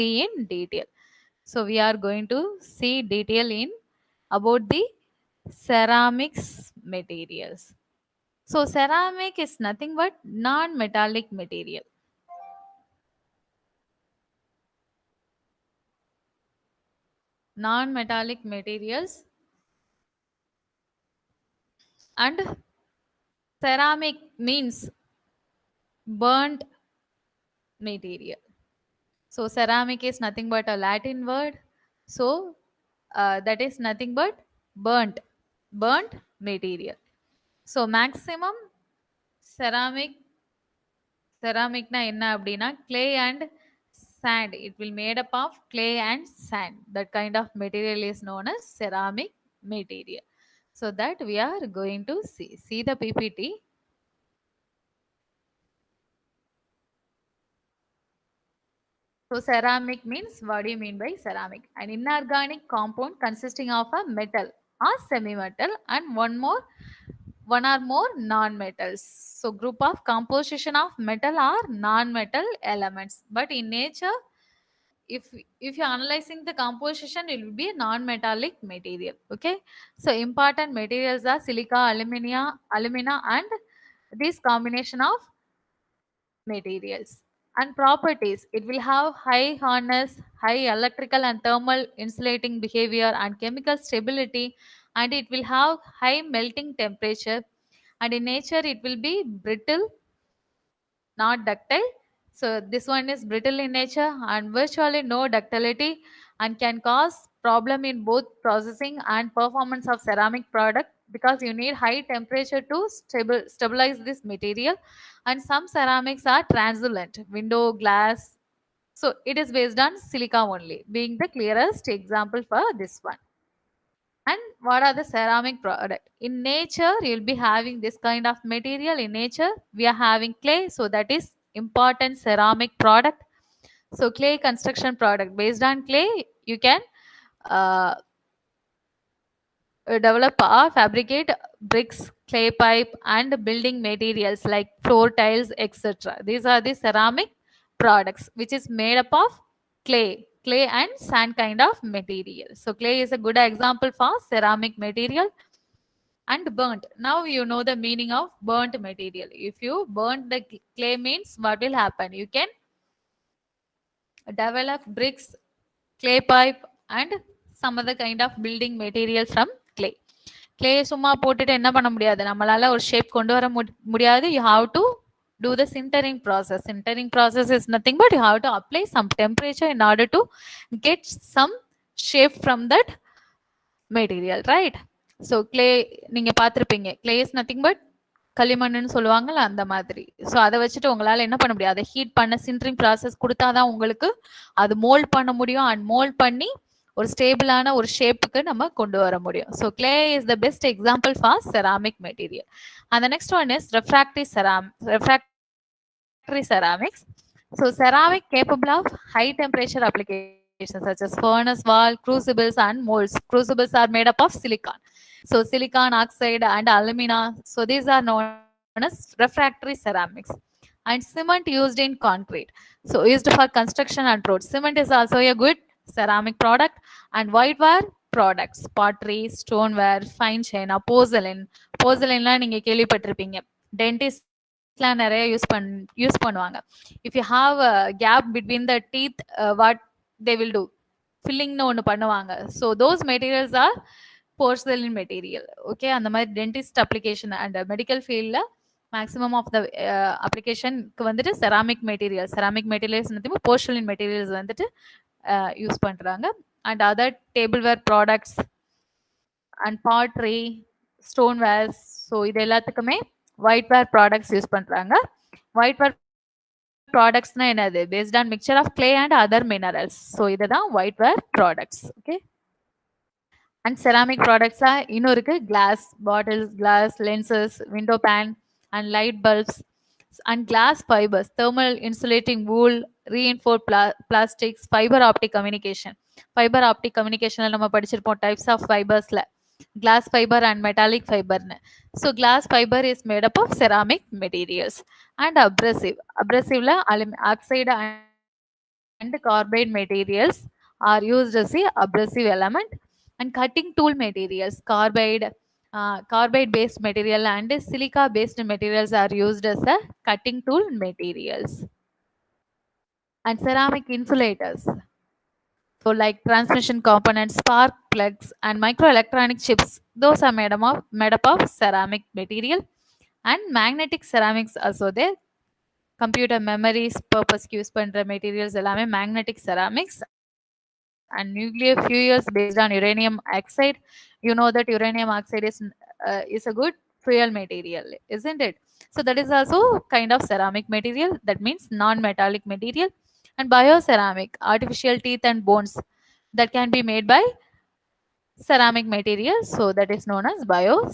see in detail. So we are going to see detail in about the ceramics materials. So ceramic is nothing but non-metallic material. Non-metallic materials, and ceramic means burnt material. So ceramic is nothing but a Latin word. So that is nothing but burnt material. So maximum ceramic ceramic na enna அப்படினா clay and sand. It will made up of clay and sand. That kind of material is known as ceramic material. So that we are going to see. See the PPT. So ceramic means, what do you mean by ceramic? An inorganic compound consisting of a metal or semi-metal and one or more non-metals. So group of composition of metal or non-metal elements. But in nature, if if you're analyzing the composition, it will be a non-metallic material. Okay. So important materials are silica, alumina, and this combination of materials. And properties, it will have high hardness, high electrical and thermal insulating behavior and chemical stability, and it will have high melting temperature, and in nature it will be brittle, not ductile. So this one is brittle in nature and virtually no ductility, and can cause problem in both processing and performance of ceramic product, because you need high temperature to stabilize this material. And some ceramics are translucent, window glass. So it is based on silica only, being the clearest example for this one. And what are the ceramic product? In nature, you'll be having this kind of material. In nature, we are having clay. So that is important ceramic product. So clay construction product. Based on clay, you can uh, develop or fabricate bricks, clay pipe, and building materials like floor tiles, etc. These are the ceramic products which is made up of clay and sand kind of material. So clay is a good example for ceramic material. And burnt, now you know the meaning of burnt material. If you burnt the clay means, what will happen? You can develop bricks, clay pipe, and some other kind of building material from clay. Clay சும்மா போட்டுட்டு என்ன பண்ண முடியாது, நம்மளால ஒரு shape கொண்டு வர முடியாது. You have to do the sintering process. Sintering process is nothing but you have to apply some temperature in order to get some shape from that material, right? So clay நீங்க பார்த்திருப்பீங்க, clay is nothing but களிமண்ணுன்னு சொல்லுவாங்கல்ல, அந்த மாதிரி. So அதை வச்சுட்டு உங்களால என்ன பண்ண முடியும், அதை ஹீட் பண்ண சின்ட்ரிங் ப்ராசஸ் கொடுத்தாதான் உங்களுக்கு அது மோல்ட் பண்ண முடியும். அண்ட் மோல்ட் பண்ணி ஒரு ஸ்டேபிளான ஒரு ஷேப்புக்கு நம்ம கொண்டு வர முடியும். So clay is the best example for ceramic material. And the next one is refractory ceramics. So ceramic capable of high temperature applications such as furnace wall, crucibles, and molds. Crucibles are made up of silicon. So silicon oxide and alumina. So these are known as refractory ceramics. And cement used in concrete. So used for construction and roads. Cement is also a good ceramic product. And whiteware products, pottery, stoneware, fine china, porcelain. Porcelain la நீங்க கேள்விப்பட்டிருப்பீங்க. டென்டிஸ்ட்லாம் நிறைய use பண்ணுவாங்க. If you have a gap between the teeth, what they will do? Filling ஒன்று பண்ணுவாங்க. So those materials are porcelain material. Okay, அந்த மாதிரி dentist application and medical ஃபீல்டில் maximum of the அப்ளிகேஷனுக்கு வந்துட்டு செராமிக் மெட்டீரியல்ஸ் போர்சலின் மெட்டீரியல்ஸ் வந்துட்டு use பண்ணுறாங்க. And other tableware products and pottery, stonewares, so இது எல்லாத்துக்குமே ஒயிட்வேர் ப்ராடக்ட்ஸ் யூஸ் பண்ணுறாங்க. ஒயிட்வேர் ப்ராடக்ட்ஸ்னா என்னது? Based on mixture of clay and other minerals. So இதுதான் whiteware products. Okay. And ceramic ப்ராடக்ட்ஸா இன்னும் இருக்கு, glass bottles, glass lenses, window pane and light bulbs and glass fibres, thermal insulating wool, reinforced plastics, fibre optic communication. Fibre optic கம்யூனிகேஷனில் நம்ம படிச்சிருப்போம் types of ஃபைபர்ஸில், glass fiber and metallic fiber. So glass fiber is made up of ceramic materials. And abrasive la oxide and carbide materials are used as a abrasive element, and cutting tool materials, carbide based material and silica based materials are used as a cutting tool materials. And ceramic insulators, so like transmission components, spark plugs, and microelectronic chips, those are made up of ceramic material. And magnetic ceramics also there. Computer memories, purpose use பண்ற materials எல்லாமே magnetic ceramics. And nuclear fuels based on uranium oxide. You know that uranium oxide is a good fuel material, isn't it? So that is also kind of ceramic material. That means non-metallic material. And bioceramic, artificial teeth and bones that can be made by ceramic material. So that is known as bioceramic.